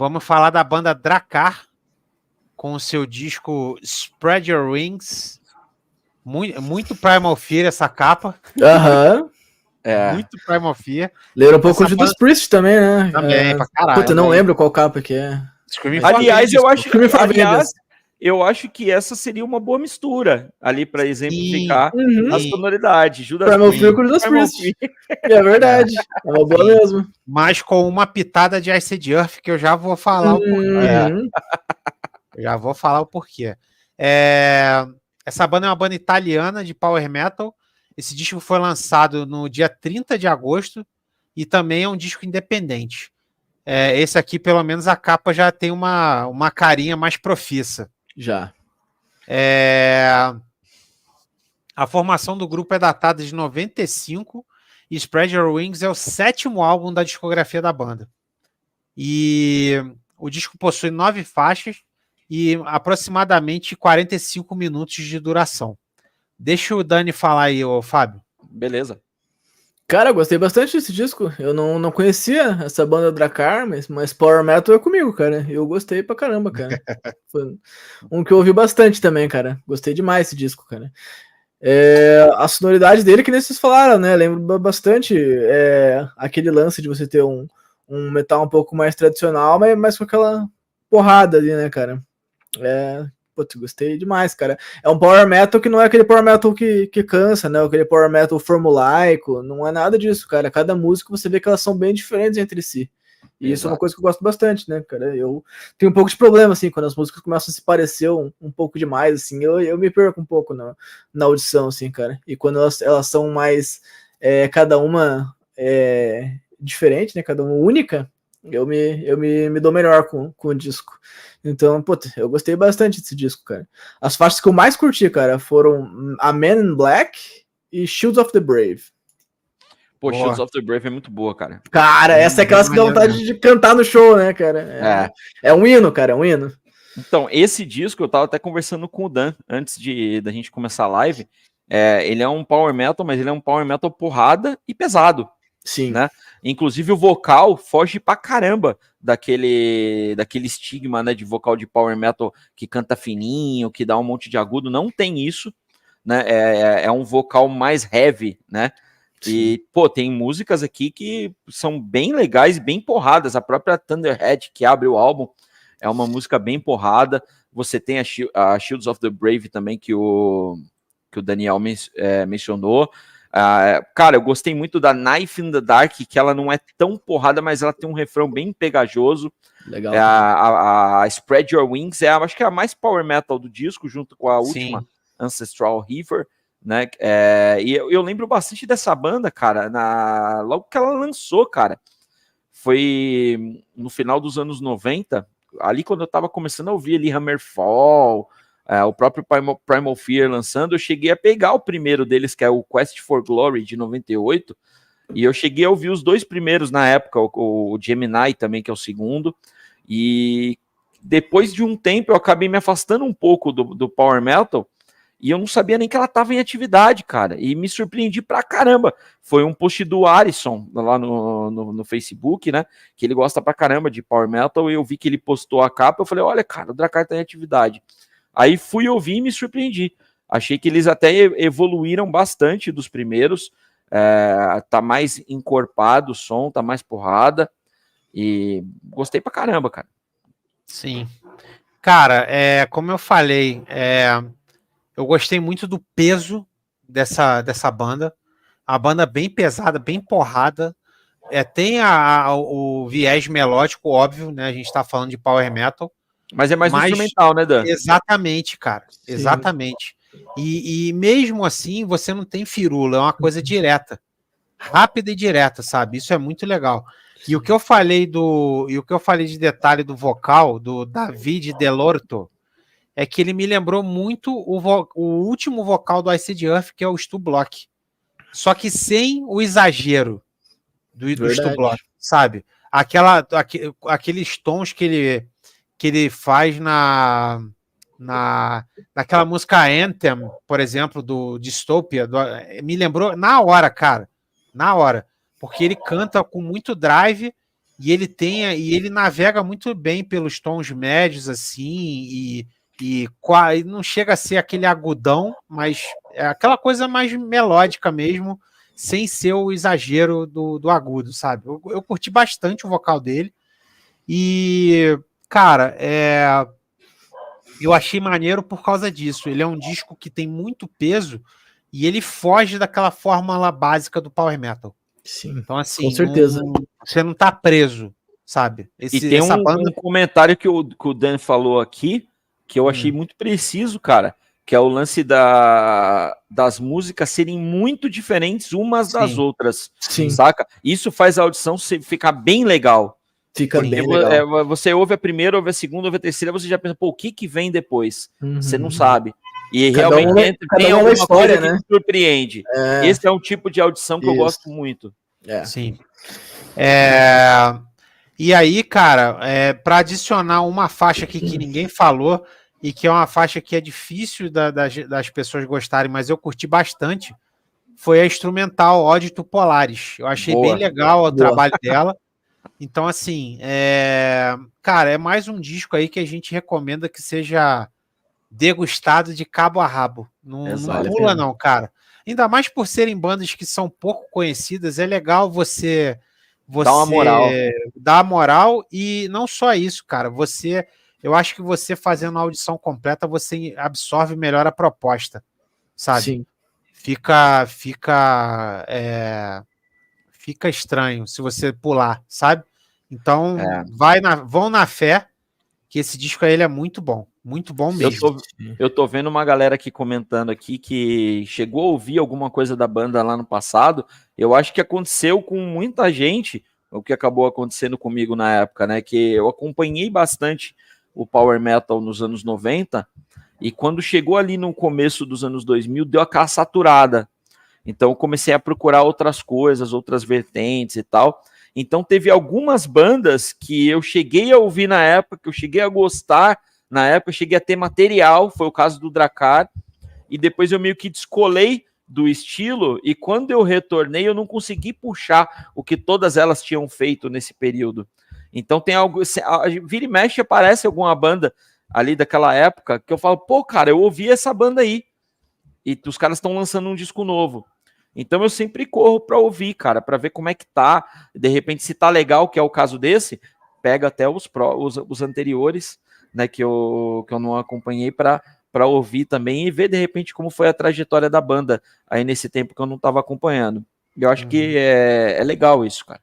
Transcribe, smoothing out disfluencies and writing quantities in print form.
Vamos falar da banda Drakkar, com o seu disco Spread Your Wings. Muito Primal Fear essa capa. Aham. Muito Primal Fear. Lembra um pouco de Judas Priest também, né? Também, pra caralho. Puta, não lembro qual capa que é. Aliás, eu acho que essa seria uma boa mistura ali para exemplificar a sonoridade. Primal Fear com Judas Priest. É verdade. É uma boa mesmo. Mas com uma pitada de Iced Earth, que eu já vou falar o porquê. Já vou falar o porquê. Essa banda é uma banda italiana de power metal. Esse disco foi lançado no dia 30 de agosto e também é um disco independente. Esse aqui, pelo menos, a capa já tem uma carinha mais profissa. Já. A formação do grupo é datada de 95 e Spread Your Wings é o 7º álbum da discografia da banda. E o disco possui 9 faixas e aproximadamente 45 minutos de duração. Deixa o Dani falar aí, Fábio. Beleza. Cara, eu gostei bastante desse disco. Eu não conhecia essa banda Drakkar, mas Power Metal é comigo, cara. Eu gostei pra caramba, cara. Foi um que eu ouvi bastante também, cara. Gostei demais desse disco, cara. A sonoridade dele, que nem vocês falaram, né? Lembra bastante aquele lance de você ter um metal um pouco mais tradicional, mas com aquela porrada ali, né, cara? Putz, gostei demais, cara. É um power metal que não é aquele power metal que cansa, né? Aquele power metal formulaico, não é nada disso, cara. Cada música você vê que elas são bem diferentes entre si. E Isso é uma coisa que eu gosto bastante, né, cara? Eu tenho um pouco de problema, assim, quando as músicas começam a se parecer um pouco demais, assim, eu me perco um pouco na audição, assim, cara. E quando elas são mais, cada uma diferente, né, cada uma única, eu me dou melhor com o disco. Então, puta, eu gostei bastante desse disco, cara. As faixas que eu mais curti, cara, foram A Man in Black e Shields of the Brave. Pô, Shields of the Brave é muito boa, cara. Cara, essa é aquelas que dá vontade de cantar no show, né, cara? É um hino, cara, é um hino. Então, esse disco, eu tava até conversando com o Dan, antes da gente começar a live, ele é um power metal, mas ele é um power metal porrada e pesado. Sim. Né? Inclusive o vocal foge pra caramba daquele estigma, né, de vocal de power metal que canta fininho, que dá um monte de agudo. Não tem isso, né? É um vocal mais heavy, né? E, pô, tem músicas aqui que são bem legais, bem porradas. A própria Thunderhead, que abre o álbum, é uma música bem porrada. Você tem a Shields of the Brave também, que o Daniel mencionou. Cara, eu gostei muito da Knife in the Dark, que ela não é tão porrada, mas ela tem um refrão bem pegajoso. Legal. A Spread Your Wings acho que é a mais power metal do disco, junto com a última, Ancestral River, né? E eu lembro bastante dessa banda, cara, logo que ela lançou, cara. Foi no final dos anos 90, ali quando eu tava começando a ouvir ali Hammerfall, o próprio Primal Fear lançando, eu cheguei a pegar o primeiro deles, que é o Quest for Glory, de 98, e eu cheguei a ouvir os dois primeiros na época, o Gemini também, que é o segundo, e depois de um tempo eu acabei me afastando um pouco do Power Metal, e eu não sabia nem que ela estava em atividade, cara, e me surpreendi pra caramba. Foi um post do Arison, lá no Facebook, né, que ele gosta pra caramba de Power Metal, e eu vi que ele postou a capa, eu falei, olha, cara, o Drakkar tá em atividade. Aí fui ouvir e me surpreendi. Achei que eles até evoluíram bastante dos primeiros. Tá mais encorpado o som, tá mais porrada. E gostei pra caramba, cara. Sim. Cara, como eu falei, eu gostei muito do peso dessa banda. A banda bem pesada, bem porrada. Tem o viés melódico, óbvio, né? A gente tá falando de power metal. Mas é mais instrumental, né, Dan? Exatamente, cara. Sim. Exatamente. E mesmo assim, você não tem firula, é uma coisa direta. Rápida e direta, sabe? Isso é muito legal. E o que eu falei de detalhe do vocal, do David Delorto, é que ele me lembrou muito o último vocal do Iced Earth, que é o Stu Block. Só que sem o exagero do Stu Block, sabe? Aqueles tons que ele faz naquela música Anthem, por exemplo, do Dystopia, me lembrou na hora, cara, na hora, porque ele canta com muito drive e ele navega muito bem pelos tons médios, assim, e não chega a ser aquele agudão, mas é aquela coisa mais melódica mesmo, sem ser o exagero do agudo, sabe? Eu curti bastante o vocal dele, e, cara, eu achei maneiro por causa disso. Ele é um disco que tem muito peso, e ele foge daquela fórmula básica do Power Metal. Sim, então, assim, com certeza. você não tá preso, sabe? E tem um comentário que o Dan falou aqui, que eu achei muito preciso, cara, que é o lance das músicas serem muito diferentes umas das outras, saca? Isso faz a audição ficar bem legal. Fica bem legal. Você ouve a primeira, ouve a segunda, ouve a terceira, você já pensa, pô, o que vem depois? Você não sabe. E realmente tem alguma história, coisa que te surpreende. Esse é um tipo de audição que eu gosto muito. Sim. E aí, cara, para adicionar uma faixa aqui que ninguém falou, e que é uma faixa que é difícil das pessoas gostarem, mas eu curti bastante, foi a instrumental Ode to Polaris. Eu achei bem legal o trabalho dela. Então, assim, cara, é mais um disco aí que a gente recomenda que seja degustado de cabo a rabo. Não pula não, cara. Ainda mais por serem bandas que são pouco conhecidas, é legal você dar uma moral, e não só isso, cara, eu acho que você fazendo a audição completa, você absorve melhor a proposta, sabe? Sim. Fica estranho se você pular, sabe? Então, vão na fé, que esse disco aí ele é muito bom mesmo. Eu tô vendo uma galera aqui comentando aqui que chegou a ouvir alguma coisa da banda lá no passado. Eu acho que aconteceu com muita gente, o que acabou acontecendo comigo na época, né? Que eu acompanhei bastante o Power Metal nos anos 90, e quando chegou ali no começo dos anos 2000, deu aquela saturada. Então eu comecei a procurar outras coisas, outras vertentes e tal. Então teve algumas bandas que eu cheguei a ouvir na época, que eu cheguei a gostar na época, eu cheguei a ter material, foi o caso do Drakkar, e depois eu meio que descolei do estilo, e quando eu retornei eu não consegui puxar o que todas elas tinham feito nesse período. Então tem algo, vira e mexe aparece alguma banda ali daquela época que eu falo, pô, cara, eu ouvi essa banda aí, e os caras estão lançando um disco novo. Então eu sempre corro para ouvir, cara, para ver como é que tá. De repente, se tá legal, que é o caso desse, pega até os anteriores, né, que eu não acompanhei, para ouvir também e ver de repente como foi a trajetória da banda aí nesse tempo que eu não estava acompanhando. Eu acho que é legal isso, cara.